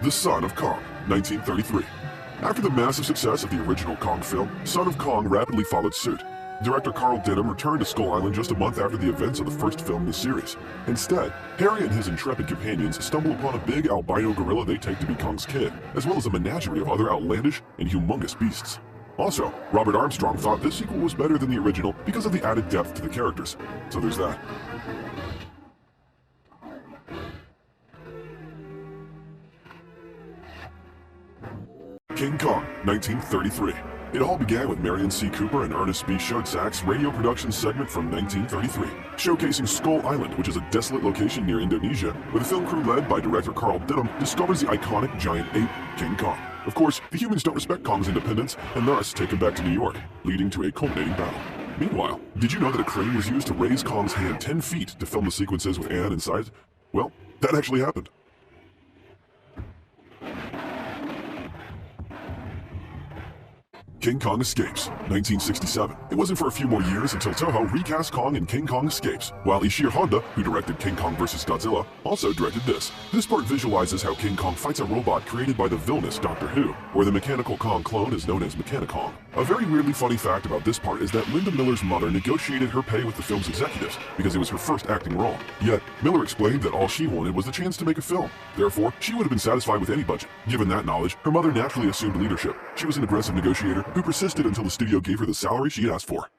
The Son of Kong, 1933. After the massive success of the original Kong film, Son of Kong rapidly followed suit. Director Carl Denham returned to Skull Island just a month after the events of the first film in the series. Instead, Harry and his intrepid companions stumble upon a big albino gorilla they take to be Kong's kid, as well as a menagerie of other outlandish and humongous beasts. Also, Robert Armstrong thought this sequel was better than the original because of the added depth to the characters. So there's that. King Kong, 1933. It all began with Marion C. Cooper and Ernest B. Schoedsack's radio production segment from 1933, showcasing Skull Island, which is a desolate location near Indonesia, where the film crew led by director Carl Denham discovers the iconic giant ape, King Kong. Of course, the humans don't respect Kong's independence, and thus take him back to New York, leading to a culminating battle. Meanwhile, did you know that a crane was used to raise Kong's hand 10 feet to film the sequences with Anne inside? Well, that actually happened. King Kong Escapes, 1967. It wasn't for a few more years until Toho recast Kong in King Kong Escapes, while Ishiro Honda, who directed King Kong vs. Godzilla, also directed this. This part visualizes how King Kong fights a robot created by the villainous Doctor Who, where the Mechanical Kong clone is known as Mechanicong. A very weirdly funny fact about this part is that Linda Miller's mother negotiated her pay with the film's executives because it was her first acting role. Yet, Miller explained that all she wanted was the chance to make a film. Therefore, she would have been satisfied with any budget. Given that knowledge, her mother naturally assumed leadership. She was an aggressive negotiator who persisted until the studio gave her the salary she asked for.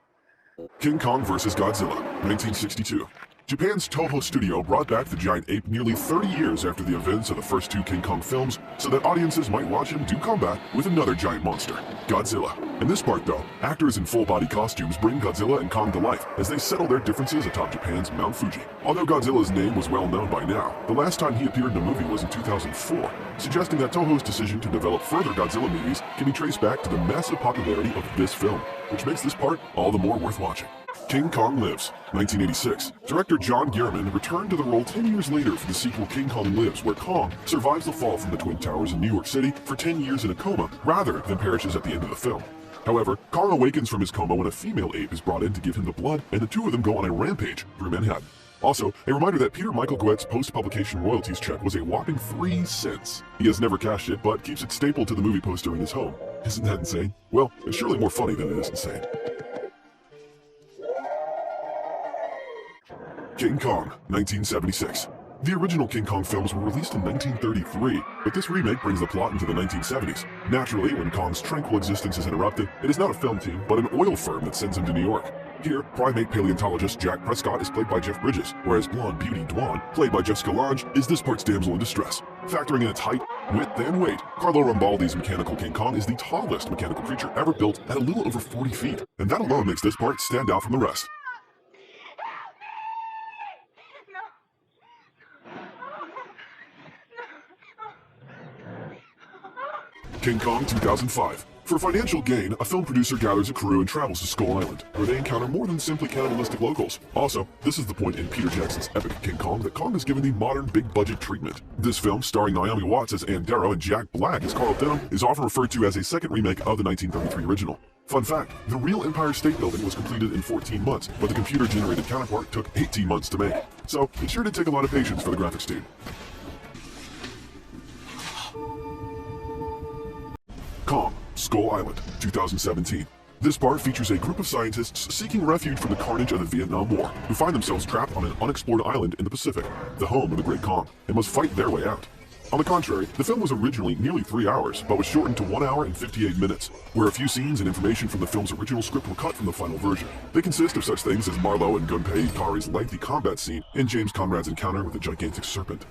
King Kong vs. Godzilla, 1962. Japan's Toho studio brought back the giant ape nearly 30 years after the events of the first two King Kong films so that audiences might watch him do combat with another giant monster, Godzilla. In this part though, actors in full-body costumes bring Godzilla and Kong to life as they settle their differences atop Japan's Mount Fuji. Although Godzilla's name was well known by now, the last time he appeared in a movie was in 2004, suggesting that Toho's decision to develop further Godzilla movies can be traced back to the massive popularity of this film, which makes this part all the more worth watching. King Kong Lives, 1986. Director John Guillermin returned to the role 10 years later for the sequel King Kong Lives, where Kong survives the fall from the Twin Towers in New York City for 10 years in a coma, rather than perishes at the end of the film. However, Kong awakens from his coma when a female ape is brought in to give him the blood, and the two of them go on a rampage through Manhattan. Also, a reminder that Peter Michael Gouet's post-publication royalties check was a whopping 3 cents. He has never cashed it, but keeps it stapled to the movie poster in his home. Isn't that insane? Well, it's surely more funny than it is insane. King Kong, 1976. The original King Kong films were released in 1933, but this remake brings the plot into the 1970s. Naturally, when Kong's tranquil existence is interrupted, it is not a film team, but an oil firm that sends him to New York. Here, primate paleontologist Jack Prescott is played by Jeff Bridges, whereas blonde beauty Dwan, played by Jessica Lange, is this part's damsel in distress. Factoring in its height, width, and weight, Carlo Rambaldi's mechanical King Kong is the tallest mechanical creature ever built at a little over 40 feet, and that alone makes this part stand out from the rest. King Kong 2005. For financial gain, a film producer gathers a crew and travels to Skull Island, where they encounter more than simply cannibalistic locals. Also, this is the point in Peter Jackson's epic King Kong that Kong is given the modern big-budget treatment. This film, starring Naomi Watts as Ann Darrow and Jack Black as Carl Denham, is often referred to as a second remake of the 1933 original. Fun fact, the real Empire State Building was completed in 14 months, but the computer-generated counterpart took 18 months to make. So, it sure did take a lot of patience for the graphics team. Kong, Skull Island, 2017. This part features a group of scientists seeking refuge from the carnage of the Vietnam War, who find themselves trapped on an unexplored island in the Pacific, the home of the Great Kong, and must fight their way out. On the contrary, the film was originally nearly 3 hours, but was shortened to 1 hour and 58 minutes, where a few scenes and information from the film's original script were cut from the final version. They consist of such things as Marlowe and Gunpei Yokari's lengthy combat scene, and James Conrad's encounter with a gigantic serpent.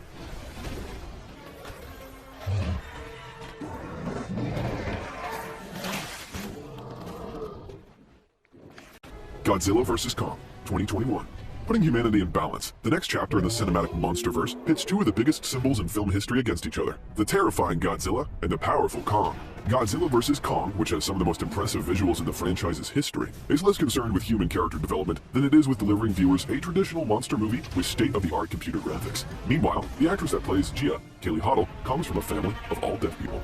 Godzilla vs. Kong, 2021. Putting humanity in balance, the next chapter in the cinematic monsterverse pits two of the biggest symbols in film history against each other, the terrifying Godzilla and the powerful Kong. Godzilla vs. Kong, which has some of the most impressive visuals in the franchise's history, is less concerned with human character development than it is with delivering viewers a traditional monster movie with state-of-the-art computer graphics. Meanwhile, the actress that plays Gia, Kaylee Hoddle, comes from a family of all deaf people.